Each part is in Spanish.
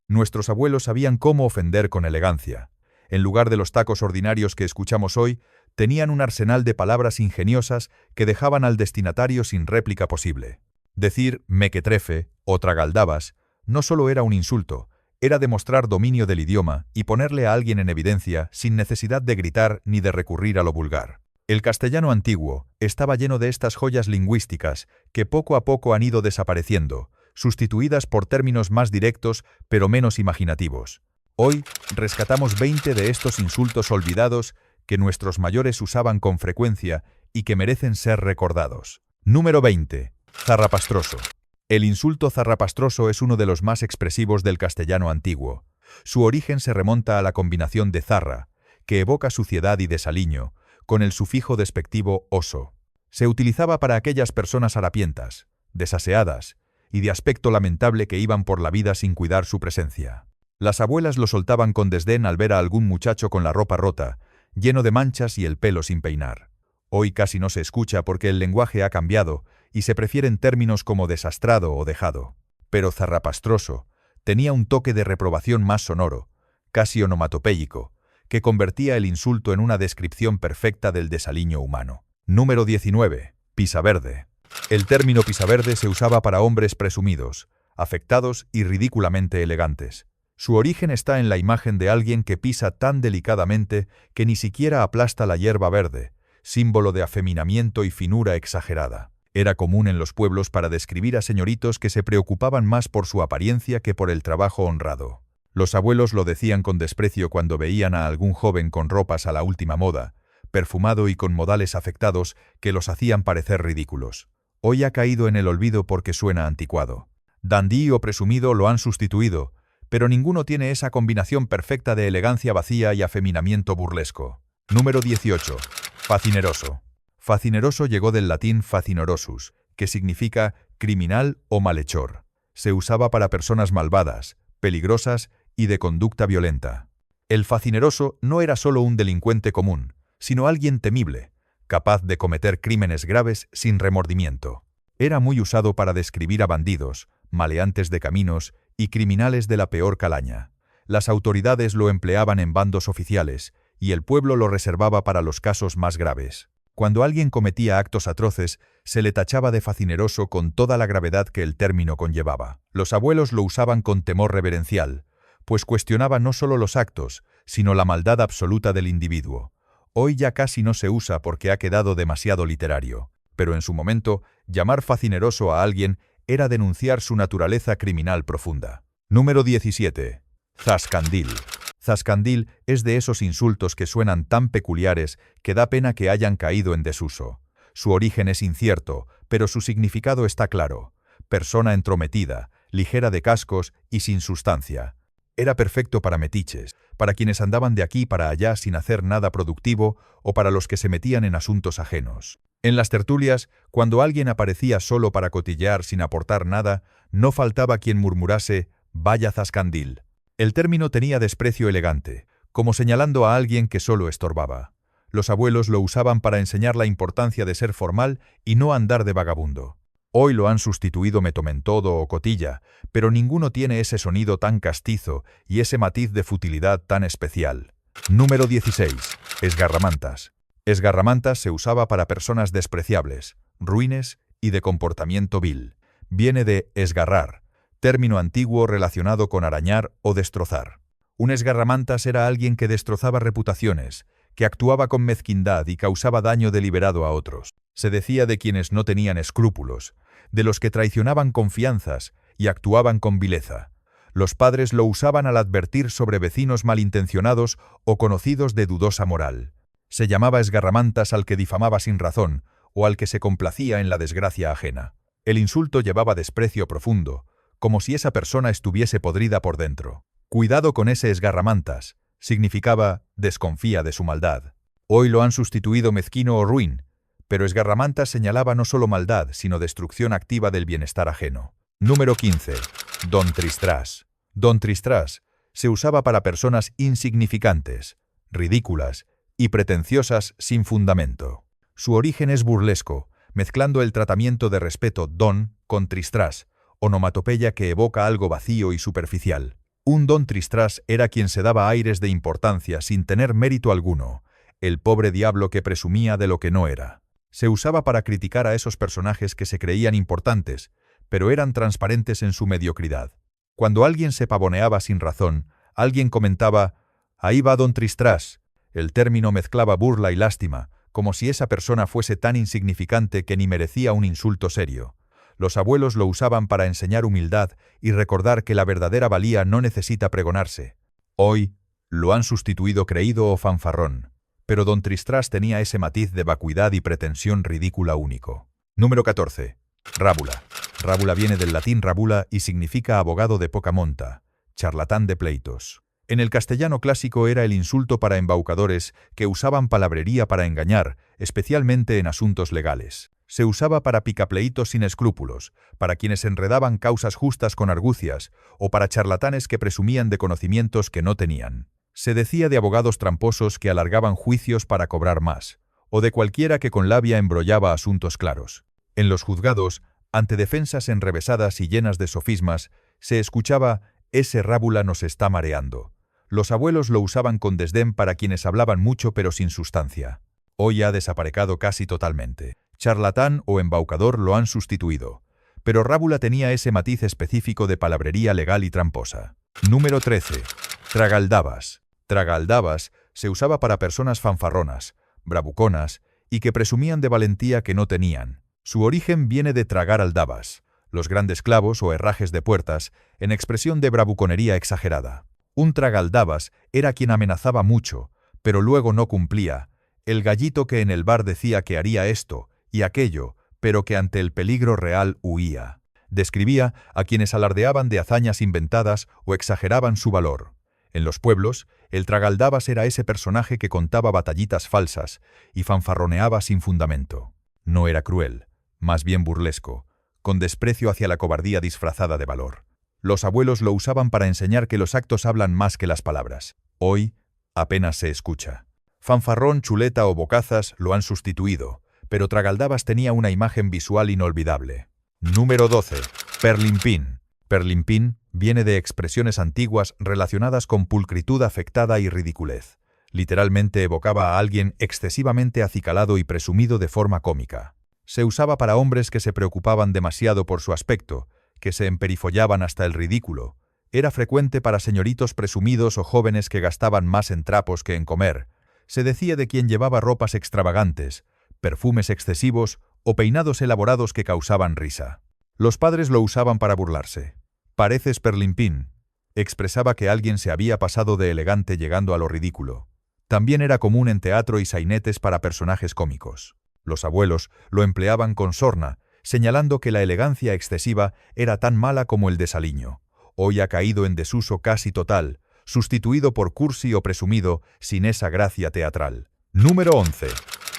Nuestros abuelos sabían cómo ofender con elegancia. En lugar de los tacos ordinarios que escuchamos hoy, tenían un arsenal de palabras ingeniosas que dejaban al destinatario sin réplica posible. Decir mequetrefe o tragaldabas no solo era un insulto, era demostrar dominio del idioma y ponerle a alguien en evidencia sin necesidad de gritar ni de recurrir a lo vulgar. El castellano antiguo estaba lleno de estas joyas lingüísticas que poco a poco han ido desapareciendo, sustituidas por términos más directos pero menos imaginativos. Hoy rescatamos 20 de estos insultos olvidados que nuestros mayores usaban con frecuencia y que merecen ser recordados. Número 20. Zarrapastroso. El insulto zarrapastroso es uno de los más expresivos del castellano antiguo. Su origen se remonta a la combinación de zarra, que evoca suciedad y desaliño, con el sufijo despectivo oso. Se utilizaba para aquellas personas harapientas, desaseadas y de aspecto lamentable que iban por la vida sin cuidar su presencia. Las abuelas lo soltaban con desdén al ver a algún muchacho con la ropa rota, lleno de manchas y el pelo sin peinar. Hoy casi no se escucha porque el lenguaje ha cambiado y se prefieren términos como desastrado o dejado. Pero zarrapastroso tenía un toque de reprobación más sonoro, casi onomatopéyico, que convertía el insulto en una descripción perfecta del desaliño humano. Número 19. Pisaverde. El término pisaverde se usaba para hombres presumidos, afectados y ridículamente elegantes. Su origen está en la imagen de alguien que pisa tan delicadamente que ni siquiera aplasta la hierba verde, símbolo de afeminamiento y finura exagerada. Era común en los pueblos para describir a señoritos que se preocupaban más por su apariencia que por el trabajo honrado. Los abuelos lo decían con desprecio cuando veían a algún joven con ropas a la última moda, perfumado y con modales afectados que los hacían parecer ridículos. Hoy ha caído en el olvido porque suena anticuado. Dandí o presumido lo han sustituido, pero ninguno tiene esa combinación perfecta de elegancia vacía y afeminamiento burlesco. Número 18. Facineroso. Facineroso llegó del latín facinorosus, que significa criminal o malhechor. Se usaba para personas malvadas, peligrosas y de conducta violenta. El facineroso no era solo un delincuente común, sino alguien temible, capaz de cometer crímenes graves sin remordimiento. Era muy usado para describir a bandidos, maleantes de caminos y criminales de la peor calaña. Las autoridades lo empleaban en bandos oficiales y el pueblo lo reservaba para los casos más graves. Cuando alguien cometía actos atroces, se le tachaba de facineroso con toda la gravedad que el término conllevaba. Los abuelos lo usaban con temor reverencial, pues cuestionaba no solo los actos, sino la maldad absoluta del individuo. Hoy ya casi no se usa porque ha quedado demasiado literario, pero en su momento, llamar facineroso a alguien era denunciar su naturaleza criminal profunda. Número 17. Zascandil. Zascandil es de esos insultos que suenan tan peculiares que da pena que hayan caído en desuso. Su origen es incierto, pero su significado está claro. Persona entrometida, ligera de cascos y sin sustancia. Era perfecto para metiches, para quienes andaban de aquí para allá sin hacer nada productivo o para los que se metían en asuntos ajenos. En las tertulias, cuando alguien aparecía solo para cotillear sin aportar nada, no faltaba quien murmurase «vaya zascandil». El término tenía desprecio elegante, como señalando a alguien que solo estorbaba. Los abuelos lo usaban para enseñar la importancia de ser formal y no andar de vagabundo. Hoy lo han sustituido metomentodo o cotilla, pero ninguno tiene ese sonido tan castizo y ese matiz de futilidad tan especial. Número 16. Esgarramantas. Esgarramantas se usaba para personas despreciables, ruines y de comportamiento vil. Viene de esgarrar, término antiguo relacionado con arañar o destrozar. Un esgarramantas era alguien que destrozaba reputaciones, que actuaba con mezquindad y causaba daño deliberado a otros. Se decía de quienes no tenían escrúpulos, de los que traicionaban confianzas y actuaban con vileza. Los padres lo usaban al advertir sobre vecinos malintencionados o conocidos de dudosa moral. Se llamaba esgarramantas al que difamaba sin razón o al que se complacía en la desgracia ajena. El insulto llevaba desprecio profundo, como si esa persona estuviese podrida por dentro. Cuidado con ese esgarramantas, significaba desconfía de su maldad. Hoy lo han sustituido mezquino o ruin, pero esgarramantas señalaba no solo maldad, sino destrucción activa del bienestar ajeno. Número 15. Don Tristras. Don Tristras se usaba para personas insignificantes, ridículas y pretenciosas sin fundamento. Su origen es burlesco, mezclando el tratamiento de respeto don con tristras, onomatopeya que evoca algo vacío y superficial. Un don Tristras era quien se daba aires de importancia sin tener mérito alguno, el pobre diablo que presumía de lo que no era. Se usaba para criticar a esos personajes que se creían importantes, pero eran transparentes en su mediocridad. Cuando alguien se pavoneaba sin razón, alguien comentaba: «Ahí va don Tristras». El término mezclaba burla y lástima, como si esa persona fuese tan insignificante que ni merecía un insulto serio. Los abuelos lo usaban para enseñar humildad y recordar que la verdadera valía no necesita pregonarse. Hoy lo han sustituido creído o fanfarrón, pero don Tristras tenía ese matiz de vacuidad y pretensión ridícula único. Número 14. Rábula. Rábula viene del latín rabula y significa abogado de poca monta, charlatán de pleitos. En el castellano clásico era el insulto para embaucadores que usaban palabrería para engañar, especialmente en asuntos legales. Se usaba para picapleitos sin escrúpulos, para quienes enredaban causas justas con argucias, o para charlatanes que presumían de conocimientos que no tenían. Se decía de abogados tramposos que alargaban juicios para cobrar más, o de cualquiera que con labia embrollaba asuntos claros. En los juzgados, ante defensas enrevesadas y llenas de sofismas, se escuchaba: «Ese rábula nos está mareando». Los abuelos lo usaban con desdén para quienes hablaban mucho pero sin sustancia. Hoy ha desaparecido casi totalmente. Charlatán o embaucador lo han sustituido, pero rábula tenía ese matiz específico de palabrería legal y tramposa. Número 13. Tragaldabas. Tragaldabas se usaba para personas fanfarronas, bravuconas y que presumían de valentía que no tenían. Su origen viene de tragar aldabas, los grandes clavos o herrajes de puertas, en expresión de bravuconería exagerada. Un tragaldabas era quien amenazaba mucho, pero luego no cumplía, el gallito que en el bar decía que haría esto y aquello, pero que ante el peligro real huía. Describía a quienes alardeaban de hazañas inventadas o exageraban su valor. En los pueblos, el tragaldabas era ese personaje que contaba batallitas falsas y fanfarroneaba sin fundamento. No era cruel, más bien burlesco, con desprecio hacia la cobardía disfrazada de valor. Los abuelos lo usaban para enseñar que los actos hablan más que las palabras. Hoy apenas se escucha. Fanfarrón, chuleta o bocazas lo han sustituido, pero tragaldabas tenía una imagen visual inolvidable. Número 12. Perlimpín. Perlimpín viene de expresiones antiguas relacionadas con pulcritud afectada y ridiculez. Literalmente evocaba a alguien excesivamente acicalado y presumido de forma cómica. Se usaba para hombres que se preocupaban demasiado por su aspecto, que se emperifollaban hasta el ridículo. Era frecuente para señoritos presumidos o jóvenes que gastaban más en trapos que en comer. Se decía de quien llevaba ropas extravagantes, perfumes excesivos o peinados elaborados que causaban risa. Los padres lo usaban para burlarse. «Pareces perlimpín», expresaba que alguien se había pasado de elegante llegando a lo ridículo. También era común en teatro y sainetes para personajes cómicos. Los abuelos lo empleaban con sorna, señalando que la elegancia excesiva era tan mala como el desaliño. Hoy ha caído en desuso casi total, sustituido por cursi o presumido sin esa gracia teatral. Número 11.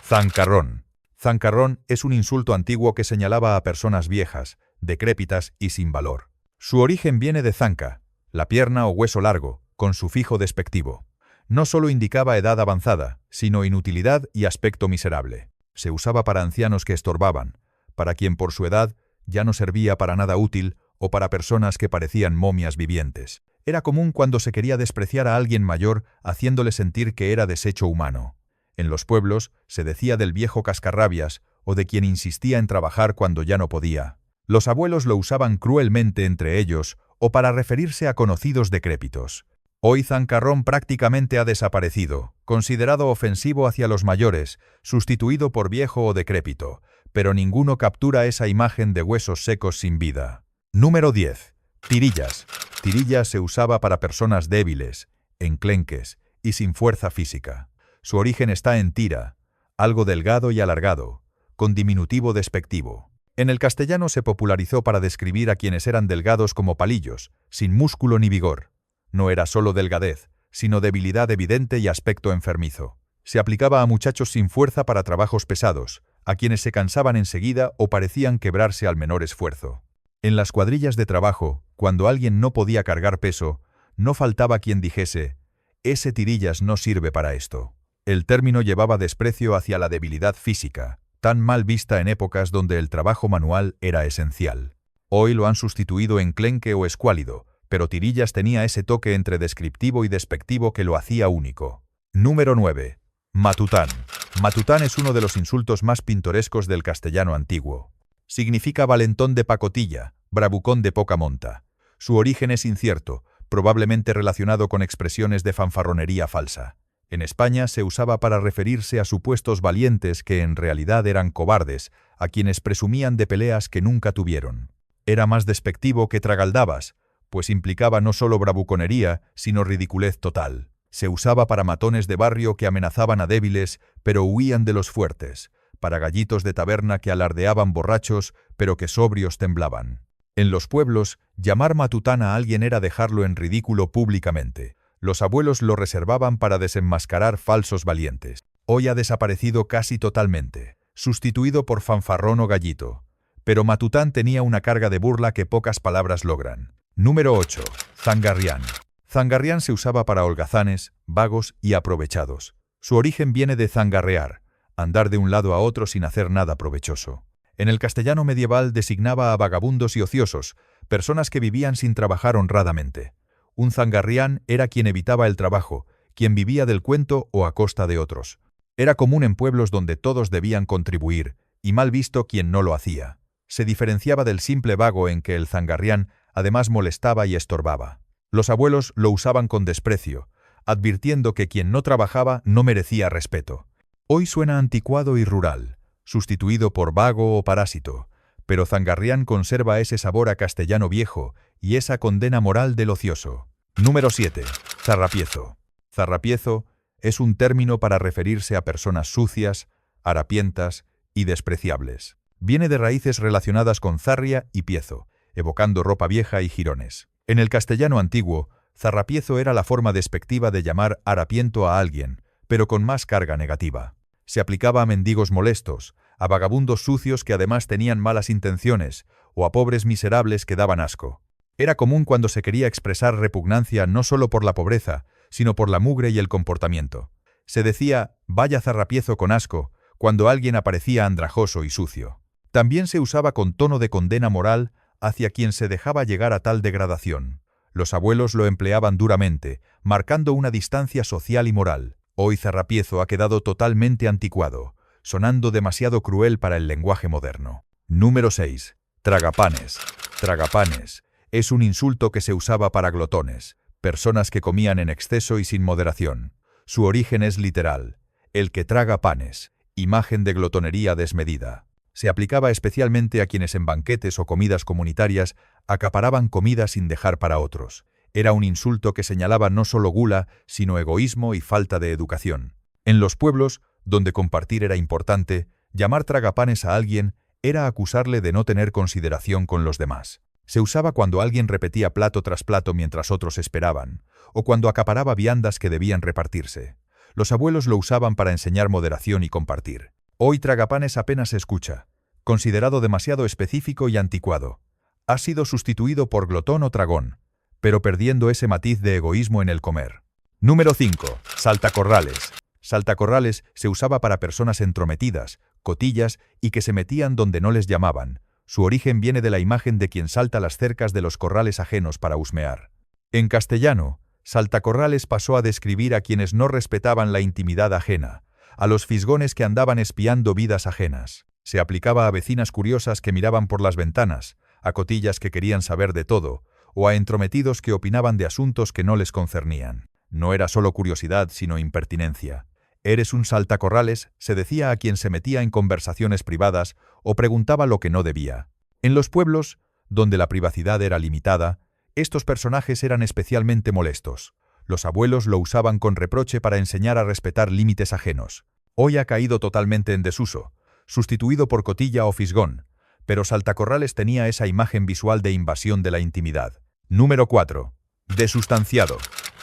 Zancarrón. Zancarrón es un insulto antiguo que señalaba a personas viejas, decrépitas y sin valor. Su origen viene de zanca, la pierna o hueso largo, con sufijo despectivo. No solo indicaba edad avanzada, sino inutilidad y aspecto miserable. Se usaba para ancianos que estorbaban, para quien por su edad ya no servía para nada útil o para personas que parecían momias vivientes. Era común cuando se quería despreciar a alguien mayor haciéndole sentir que era desecho humano. En los pueblos se decía del viejo cascarrabias o de quien insistía en trabajar cuando ya no podía. Los abuelos lo usaban cruelmente entre ellos o para referirse a conocidos decrépitos. Hoy zancarrón prácticamente ha desaparecido, considerado ofensivo hacia los mayores, sustituido por viejo o decrépito, pero ninguno captura esa imagen de huesos secos sin vida. Número 10. Tirillas. Tirillas se usaba para personas débiles, enclenques y sin fuerza física. Su origen está en tira, algo delgado y alargado, con diminutivo despectivo. En el castellano se popularizó para describir a quienes eran delgados como palillos, sin músculo ni vigor. No era solo delgadez, sino debilidad evidente y aspecto enfermizo. Se aplicaba a muchachos sin fuerza para trabajos pesados, a quienes se cansaban enseguida o parecían quebrarse al menor esfuerzo. En las cuadrillas de trabajo, cuando alguien no podía cargar peso, no faltaba quien dijese: «Ese tirillas no sirve para esto». El término llevaba desprecio hacia la debilidad física, tan mal vista en épocas donde el trabajo manual era esencial. Hoy lo han sustituido enclenque o escuálido, pero Tirillas tenía ese toque entre descriptivo y despectivo que lo hacía único. Número 9. Matután. Matután es uno de los insultos más pintorescos del castellano antiguo. Significa valentón de pacotilla, bravucón de poca monta. Su origen es incierto, probablemente relacionado con expresiones de fanfarronería falsa. En España se usaba para referirse a supuestos valientes que en realidad eran cobardes, a quienes presumían de peleas que nunca tuvieron. Era más despectivo que tragaldabas, pues implicaba no solo bravuconería, sino ridiculez total. Se usaba para matones de barrio que amenazaban a débiles, pero huían de los fuertes, para gallitos de taberna que alardeaban borrachos, pero que sobrios temblaban. En los pueblos, llamar matután a alguien era dejarlo en ridículo públicamente. Los abuelos lo reservaban para desenmascarar falsos valientes. Hoy ha desaparecido casi totalmente, sustituido por fanfarrón o gallito. Pero matután tenía una carga de burla que pocas palabras logran. Número 8. Zangarrián. Zangarrián se usaba para holgazanes, vagos y aprovechados. Su origen viene de zangarrear, andar de un lado a otro sin hacer nada provechoso. En el castellano medieval designaba a vagabundos y ociosos, personas que vivían sin trabajar honradamente. Un zangarrián era quien evitaba el trabajo, quien vivía del cuento o a costa de otros. Era común en pueblos donde todos debían contribuir, y mal visto quien no lo hacía. Se diferenciaba del simple vago en que el zangarrián además molestaba y estorbaba. Los abuelos lo usaban con desprecio, advirtiendo que quien no trabajaba no merecía respeto. Hoy suena anticuado y rural, sustituido por vago o parásito, pero zangarrián conserva ese sabor a castellano viejo y esa condena moral del ocioso. Número 7. Zarrapiezo. Zarrapiezo es un término para referirse a personas sucias, harapientas y despreciables. Viene de raíces relacionadas con zarria y piezo, evocando ropa vieja y jirones. En el castellano antiguo, zarrapiezo era la forma despectiva de llamar harapiento a alguien, pero con más carga negativa. Se aplicaba a mendigos molestos, a vagabundos sucios que además tenían malas intenciones, o a pobres miserables que daban asco. Era común cuando se quería expresar repugnancia no solo por la pobreza, sino por la mugre y el comportamiento. Se decía, vaya zarrapiezo con asco, cuando alguien aparecía andrajoso y sucio. También se usaba con tono de condena moral hacia quien se dejaba llegar a tal degradación. Los abuelos lo empleaban duramente, marcando una distancia social y moral. Hoy zarrapiezo ha quedado totalmente anticuado, sonando demasiado cruel para el lenguaje moderno. Número 6. Tragapanes. Tragapanes es un insulto que se usaba para glotones, personas que comían en exceso y sin moderación. Su origen es literal, el que traga panes, imagen de glotonería desmedida. Se aplicaba especialmente a quienes en banquetes o comidas comunitarias acaparaban comida sin dejar para otros. Era un insulto que señalaba no solo gula, sino egoísmo y falta de educación. En los pueblos, donde compartir era importante, llamar tragapanes a alguien era acusarle de no tener consideración con los demás. Se usaba cuando alguien repetía plato tras plato mientras otros esperaban, o cuando acaparaba viandas que debían repartirse. Los abuelos lo usaban para enseñar moderación y compartir. Hoy tragapanes apenas se escucha, considerado demasiado específico y anticuado. Ha sido sustituido por glotón o tragón, pero perdiendo ese matiz de egoísmo en el comer. Número 5. Saltacorrales. Saltacorrales se usaba para personas entrometidas, cotillas y que se metían donde no les llamaban. Su origen viene de la imagen de quien salta las cercas de los corrales ajenos para husmear. En castellano, saltacorrales pasó a describir a quienes no respetaban la intimidad ajena, a los fisgones que andaban espiando vidas ajenas. Se aplicaba a vecinas curiosas que miraban por las ventanas, a cotillas que querían saber de todo, o a entrometidos que opinaban de asuntos que no les concernían. No era solo curiosidad, sino impertinencia. «Eres un saltacorrales», se decía a quien se metía en conversaciones privadas o preguntaba lo que no debía. En los pueblos, donde la privacidad era limitada, estos personajes eran especialmente molestos. Los abuelos lo usaban con reproche para enseñar a respetar límites ajenos. Hoy ha caído totalmente en desuso, sustituido por cotilla o fisgón, pero saltacorrales tenía esa imagen visual de invasión de la intimidad. Número 4. Desustanciado.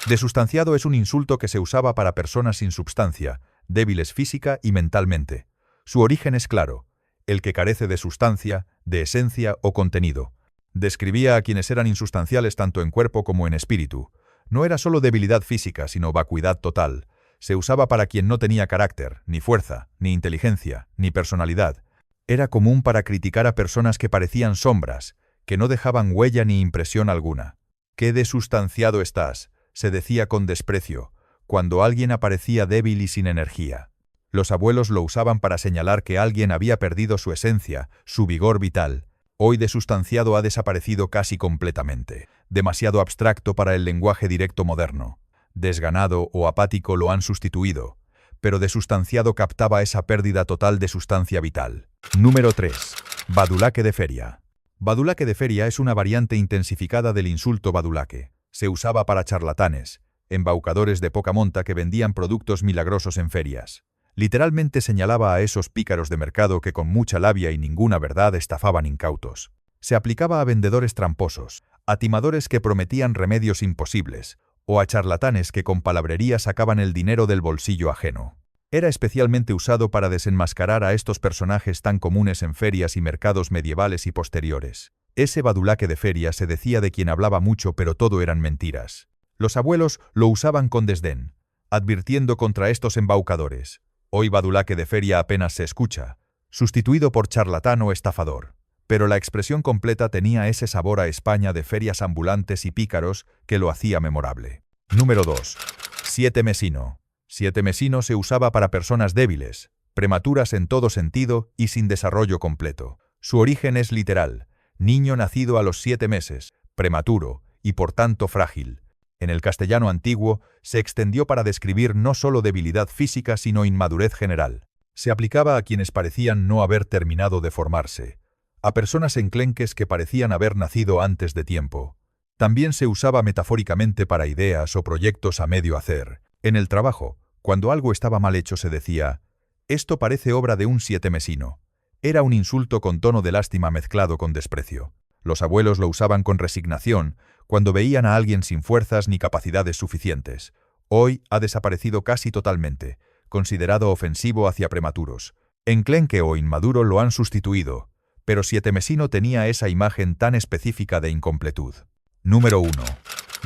Desustanciado es un insulto que se usaba para personas sin substancia, débiles física y mentalmente. Su origen es claro, el que carece de sustancia, de esencia o contenido. Describía a quienes eran insustanciales tanto en cuerpo como en espíritu. No era solo debilidad física, sino vacuidad total. Se usaba para quien no tenía carácter, ni fuerza, ni inteligencia, ni personalidad. Era común para criticar a personas que parecían sombras, que no dejaban huella ni impresión alguna. «¡Qué desustanciado estás!», se decía con desprecio, cuando alguien aparecía débil y sin energía. Los abuelos lo usaban para señalar que alguien había perdido su esencia, su vigor vital. Hoy desustanciado ha desaparecido casi completamente. Demasiado abstracto para el lenguaje directo moderno. Desganado o apático lo han sustituido, pero desustanciado captaba esa pérdida total de sustancia vital. Número 3. Badulaque de feria. Badulaque de feria es una variante intensificada del insulto badulaque. Se usaba para charlatanes, embaucadores de poca monta que vendían productos milagrosos en ferias. Literalmente señalaba a esos pícaros de mercado que con mucha labia y ninguna verdad estafaban incautos. Se aplicaba a vendedores tramposos, a timadores que prometían remedios imposibles, o a charlatanes que con palabrería sacaban el dinero del bolsillo ajeno. Era especialmente usado para desenmascarar a estos personajes tan comunes en ferias y mercados medievales y posteriores. Ese badulaque de feria se decía de quien hablaba mucho pero todo eran mentiras. Los abuelos lo usaban con desdén, advirtiendo contra estos embaucadores. Hoy badulaque de feria apenas se escucha, sustituido por charlatán o estafador. Pero la expresión completa tenía ese sabor a España de ferias ambulantes y pícaros que lo hacía memorable. Número 2. Siete mesino. Siete mesino se usaba para personas débiles, prematuras en todo sentido y sin desarrollo completo. Su origen es literal, niño nacido a los 7 meses, prematuro y por tanto frágil. En el castellano antiguo se extendió para describir no solo debilidad física sino inmadurez general. Se aplicaba a quienes parecían no haber terminado de formarse, a personas enclenques que parecían haber nacido antes de tiempo. También se usaba metafóricamente para ideas o proyectos a medio hacer. En el trabajo, cuando algo estaba mal hecho se decía, «Esto parece obra de un sietemesino». Era un insulto con tono de lástima mezclado con desprecio. Los abuelos lo usaban con resignación cuando veían a alguien sin fuerzas ni capacidades suficientes. Hoy ha desaparecido casi totalmente, considerado ofensivo hacia prematuros. Enclenque o inmaduro lo han sustituido, pero sietemesino tenía esa imagen tan específica de incompletud. Número 1.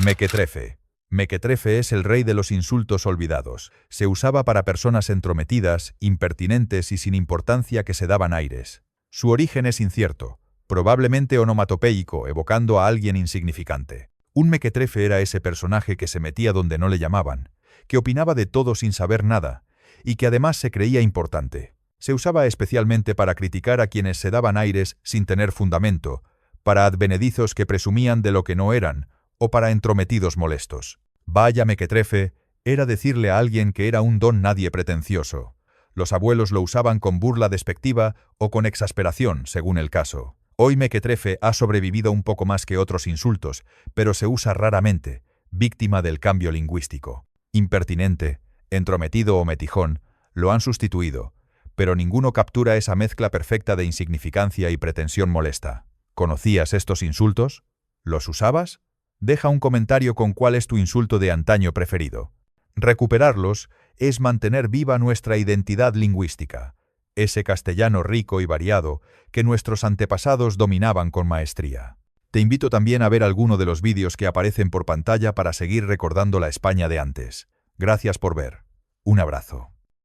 Mequetrefe. Mequetrefe es el rey de los insultos olvidados. Se usaba para personas entrometidas, impertinentes y sin importancia que se daban aires. Su origen es incierto, probablemente onomatopéico, evocando a alguien insignificante. Un mequetrefe era ese personaje que se metía donde no le llamaban, que opinaba de todo sin saber nada, y que además se creía importante. Se usaba especialmente para criticar a quienes se daban aires sin tener fundamento, para advenedizos que presumían de lo que no eran, o para entrometidos molestos. Vaya mequetrefe era decirle a alguien que era un don nadie pretencioso. Los abuelos lo usaban con burla despectiva o con exasperación, según el caso. Hoy mequetrefe ha sobrevivido un poco más que otros insultos, pero se usa raramente, víctima del cambio lingüístico. Impertinente, entrometido o metijón lo han sustituido, pero ninguno captura esa mezcla perfecta de insignificancia y pretensión molesta. ¿Conocías estos insultos? ¿Los usabas? Deja un comentario con cuál es tu insulto de antaño preferido. Recuperarlos es mantener viva nuestra identidad lingüística, ese castellano rico y variado que nuestros antepasados dominaban con maestría. Te invito también a ver alguno de los vídeos que aparecen por pantalla para seguir recordando la España de antes. Gracias por ver. Un abrazo.